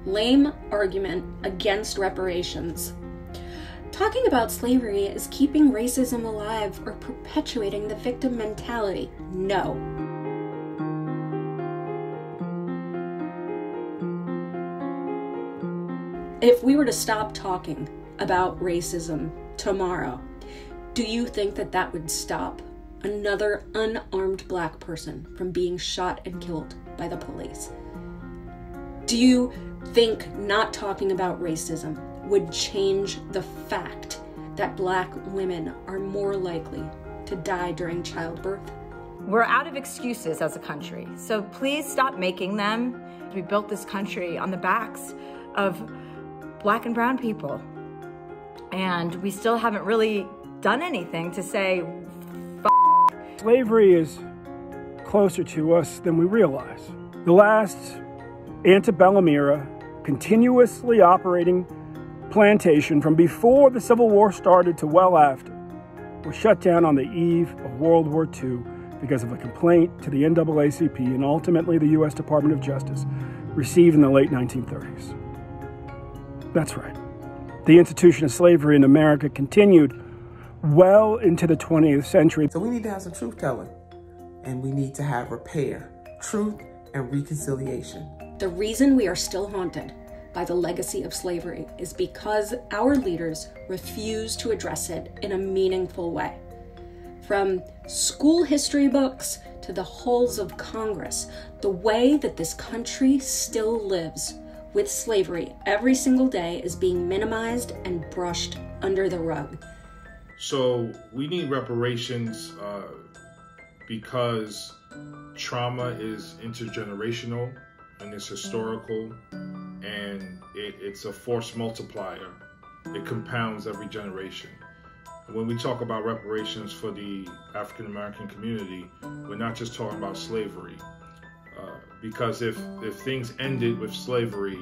Lame argument against reparations. Talking about slavery is keeping racism alive or perpetuating the victim mentality. No. If we were to stop talking about racism tomorrow, do you think that that would stop another unarmed black person from being shot and killed by the police? Do you think not talking about racism would change the fact that black women are more likely to die during childbirth? We're out of excuses as a country, so please stop making them. We built this country on the backs of black and brown people, and we still haven't really done anything to say, Slavery is closer to us than we realize. The last antebellum era, continuously operating plantation from before the Civil War started to well after, was shut down on the eve of World War II because of a complaint to the NAACP and ultimately the U.S. Department of Justice received in the late 1930s. That's right. The institution of slavery in America continued well into the 20th century. So we need to have some truth telling, and we need to have repair, truth, and reconciliation. The reason we are still haunted by the legacy of slavery is because our leaders refuse to address it in a meaningful way. From school history books to the halls of Congress, the way that this country still lives with slavery every single day is being minimized and brushed under the rug. So we need reparations because trauma is intergenerational and it's historical, and it's a force multiplier. It compounds every generation. And when we talk about reparations for the African American community, we're not just talking about slavery. Because if things ended with slavery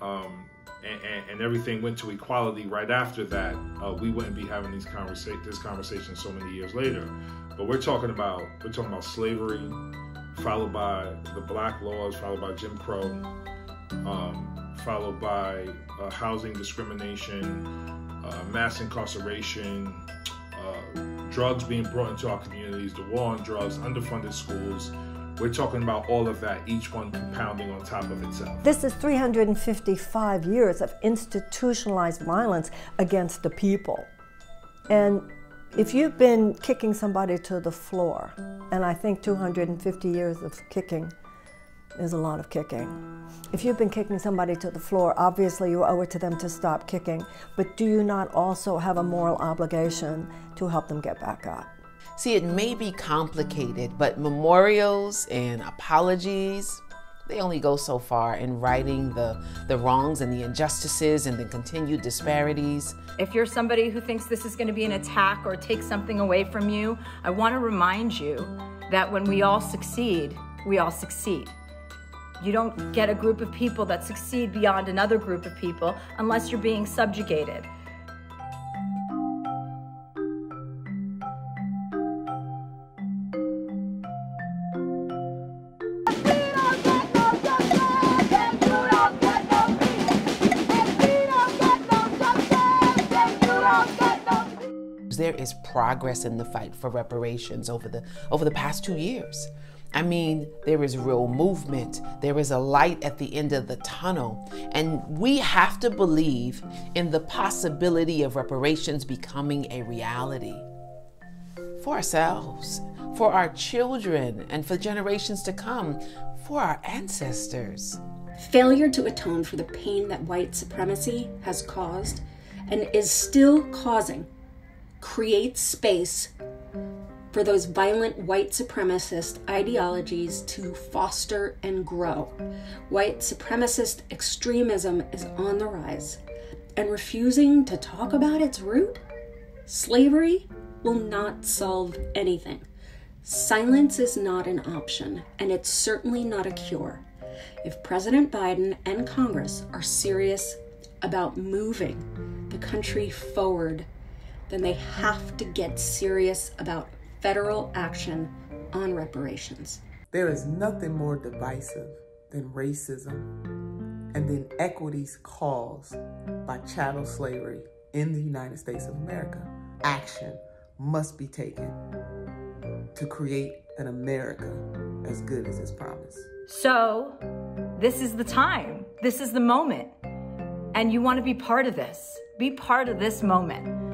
and everything went to equality right after that, we wouldn't be having this conversation so many years later. But we're talking about slavery, followed by the black laws, followed by Jim Crow, followed by housing discrimination, mass incarceration, drugs being brought into our communities, the war on drugs, underfunded schools. We're talking about all of that, each one compounding on top of itself. This is 355 years of institutionalized violence against the people. And if you've been kicking somebody to the floor, and I think 250 years of kicking is a lot of kicking. If you've been kicking somebody to the floor, obviously you owe it to them to stop kicking, but do you not also have a moral obligation to help them get back up? See, it may be complicated, but memorials and apologies, they only go so far in righting the wrongs and the injustices and the continued disparities. If you're somebody who thinks this is going to be an attack or take something away from you, I want to remind you that when we all succeed, we all succeed. You don't get a group of people that succeed beyond another group of people unless you're being subjugated. There is progress in the fight for reparations over the past 2 years. I mean, there is real movement. There is a light at the end of the tunnel. And we have to believe in the possibility of reparations becoming a reality for ourselves, for our children, and for generations to come, for our ancestors. Failure to atone for the pain that white supremacy has caused and is still causing creates space for those violent white supremacist ideologies to foster and grow. White supremacist extremism is on the rise, and refusing to talk about its root, slavery, will not solve anything. Silence is not an option, and it's certainly not a cure. If President Biden and Congress are serious about moving the country forward, then they have to get serious about federal action on reparations. There is nothing more divisive than racism and the inequities caused by chattel slavery in the United States of America, action must be taken to create an America as good as its promise. So this is the time. This is the moment. And you want to be part of this. Be part of this moment.